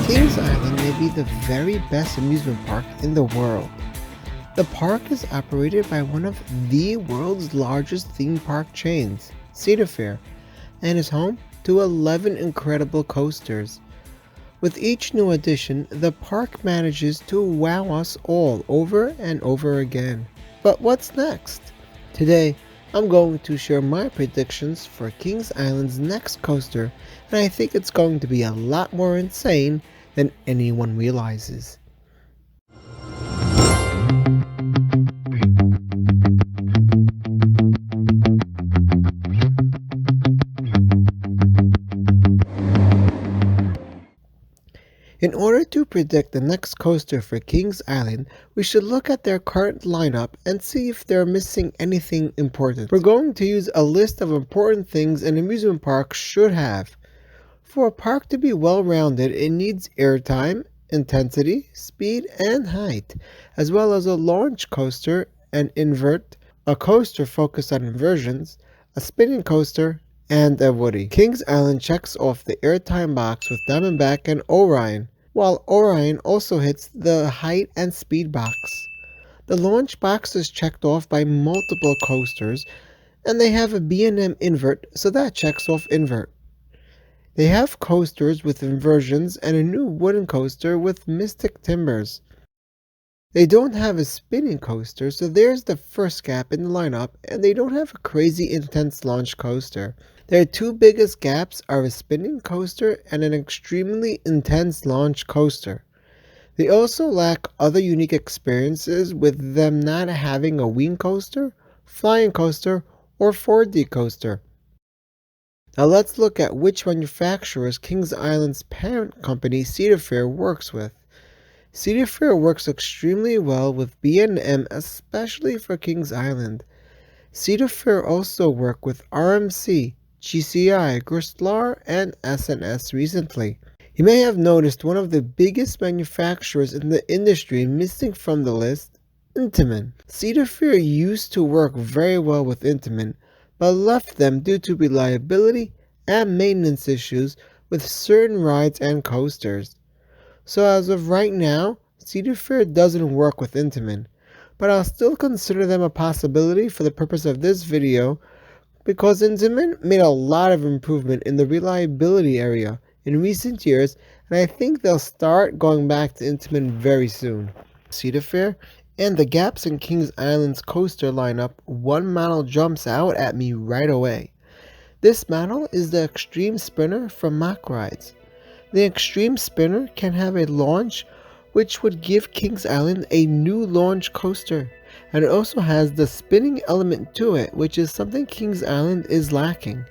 Kings Island may be the very best amusement park in the world. The park is operated by one of the world's largest theme park chains, Cedar Fair, and is home to 11 incredible coasters. With each new addition, the park manages to wow us all over and over again. But what's next? Today, I'm going to share my predictions for Kings Island's next coaster, and I think it's going to be a lot more insane than anyone realizes. In order to predict the next coaster for Kings Island, we should look at their current lineup and see if they're missing anything important. We're going to use a list of important things an amusement park should have. For a park to be well-rounded, it needs airtime, intensity, speed, and height, as well as a launch coaster, an invert, a coaster focused on inversions, a spinning coaster, and a woody. Kings Island checks off the airtime box with Diamondback and Orion, while Orion also hits the height and speed box. The launch box is checked off by multiple coasters, and they have a B&M invert, so that checks off invert. They have coasters with inversions and a new wooden coaster with Mystic Timbers. They don't have a spinning coaster, so there's the first gap in the lineup, and they don't have a crazy intense launch coaster. Their two biggest gaps are a spinning coaster and an extremely intense launch coaster. They also lack other unique experiences, with them not having a wing coaster, flying coaster, or 4D coaster. Now let's look at which manufacturers Kings Island's parent company Cedar Fair works with. Cedar Fair works extremely well with B&M, especially for Kings Island. Cedar Fair also worked with RMC, GCI, Gristlar, and S&S recently. You may have noticed one of the biggest manufacturers in the industry missing from the list, Intamin. Cedar Fair used to work very well with Intamin, but left them due to reliability and maintenance issues with certain rides and coasters. So as of right now, Cedar Fair doesn't work with Intamin, but I'll still consider them a possibility for the purpose of this video, because Intamin made a lot of improvement in the reliability area in recent years, and I think they'll start going back to Intamin very soon. Cedar Fair and the gaps in Kings Island's coaster lineup, one model jumps out at me right away. This model is the Extreme Spinner from Mack Rides. The Extreme Spinner can have a launch, which would give Kings Island a new launch coaster, and it also has the spinning element to it, which is something Kings Island is lacking.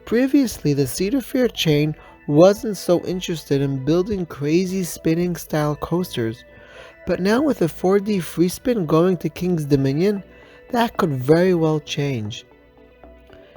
Previously, the Cedar Fair chain wasn't so interested in building crazy spinning style coasters, but now with a 4D free spin going to King's Dominion, that could very well change.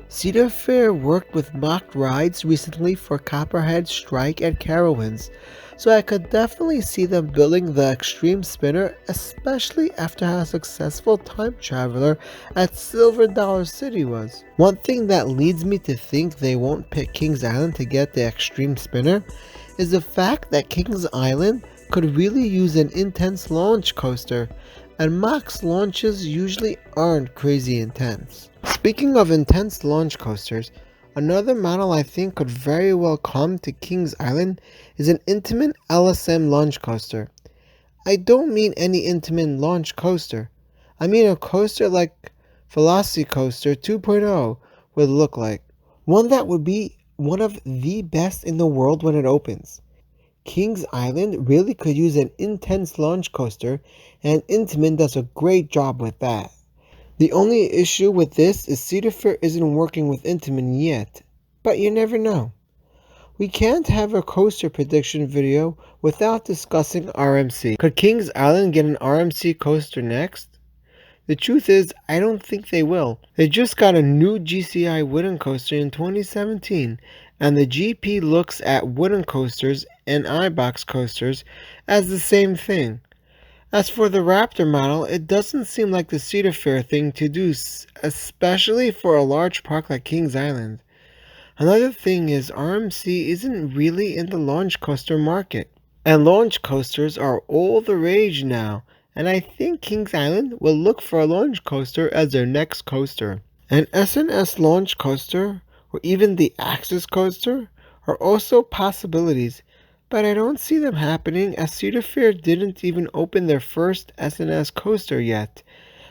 Cedar Fair worked with Mack Rides recently for Copperhead, Strike, and Carowinds, so I could definitely see them building the Extreme Spinner, especially after how successful Time Traveler at Silver Dollar City was. One thing that leads me to think they won't pick Kings Island to get the Extreme Spinner is the fact that Kings Island could really use an intense launch coaster, and Mack's launches usually aren't crazy intense. Speaking of intense launch coasters, another model I think could very well come to Kings Island is an Intamin LSM launch coaster. I don't mean any Intamin launch coaster. I mean a coaster like Velocicoaster 2.0 would look like. One that would be one of the best in the world when it opens. Kings Island really could use an intense launch coaster, and Intamin does a great job with that. The only issue with this is Cedar Fair isn't working with Intamin yet, but you never know. We can't have a coaster prediction video without discussing RMC. Could Kings Island get an RMC coaster next? The truth is, I don't think they will. They just got a new GCI wooden coaster in 2017, and the GP looks at wooden coasters and iBox coasters as the same thing. As for the Raptor model, it doesn't seem like the Cedar Fair thing to do, especially for a large park like Kings Island. Another thing is RMC isn't really in the launch coaster market. And launch coasters are all the rage now, and I think Kings Island will look for a launch coaster as their next coaster. An SNS launch coaster, or even the Axis coaster, are also possibilities, but I don't see them happening as Cedar Fair didn't even open their first SNS coaster yet.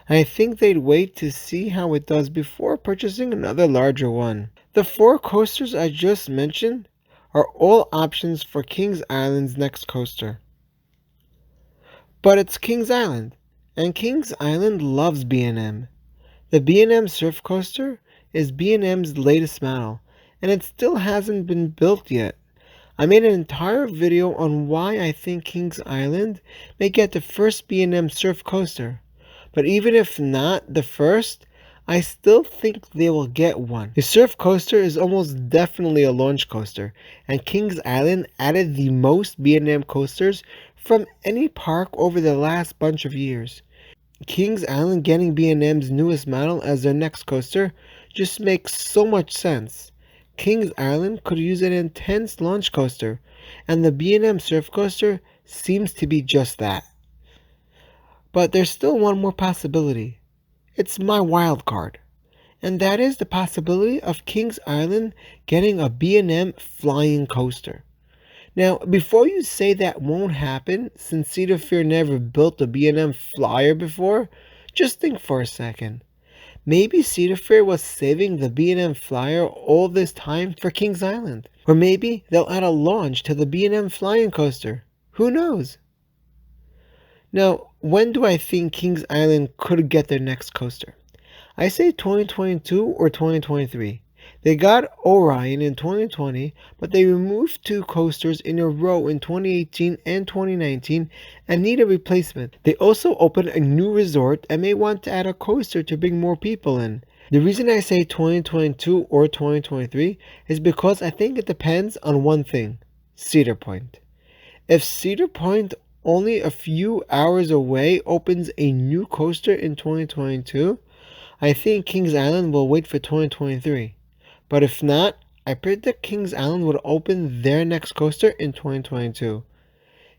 I think they'd wait to see how it does before purchasing another larger one. The 4 coasters I just mentioned are all options for Kings Island's next coaster. But it's Kings Island, and Kings Island loves B&M. The B&M Surf Coaster is B&M's latest model, and it still hasn't been built yet. I made an entire video on why I think Kings Island may get the first B&M Surf Coaster. But even if not the first, I still think they will get one. The Surf Coaster is almost definitely a launch coaster, and Kings Island added the most B&M coasters from any park over the last bunch of years. Kings Island getting B&M's newest model as their next coaster just makes so much sense. Kings Island could use an intense launch coaster, and the B&M Surf Coaster seems to be just that. But there's still one more possibility. It's my wild card, and that is the possibility of Kings Island getting a B&M flying coaster. Now, before you say that won't happen, since Cedar Fair never built a B&M flyer before, just think for a second. Maybe Cedar Fair was saving the B&M flyer all this time for Kings Island. Or maybe they'll add a launch to the B&M flying coaster. Who knows? Now, when do I think Kings Island could get their next coaster? I say 2022 or 2023. They got Orion in 2020, but they removed 2 coasters in a row in 2018 and 2019 and need a replacement. They also opened a new resort and may want to add a coaster to bring more people in. The reason I say 2022 or 2023 is because I think it depends on one thing: Cedar Point. If Cedar Point, only a few hours away, opens a new coaster in 2022, I think Kings Island will wait for 2023. But if not, I predict Kings Island would open their next coaster in 2022.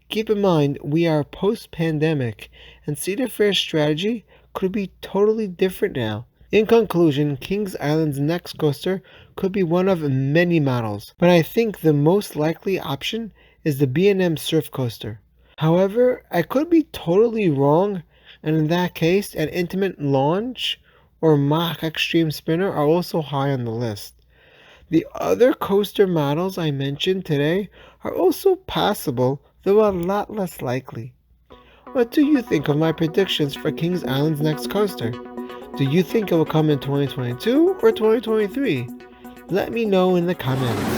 Keep in mind, we are post-pandemic, and Cedar Fair's strategy could be totally different now. In conclusion, Kings Island's next coaster could be one of many models, but I think the most likely option is the B&M Surf Coaster. However, I could be totally wrong, and in that case, an Intimate Launch or Mach Extreme Spinner are also high on the list. The other coaster models I mentioned today are also possible, though a lot less likely. What do you think of my predictions for Kings Island's next coaster? Do you think it will come in 2022 or 2023? Let me know in the comments.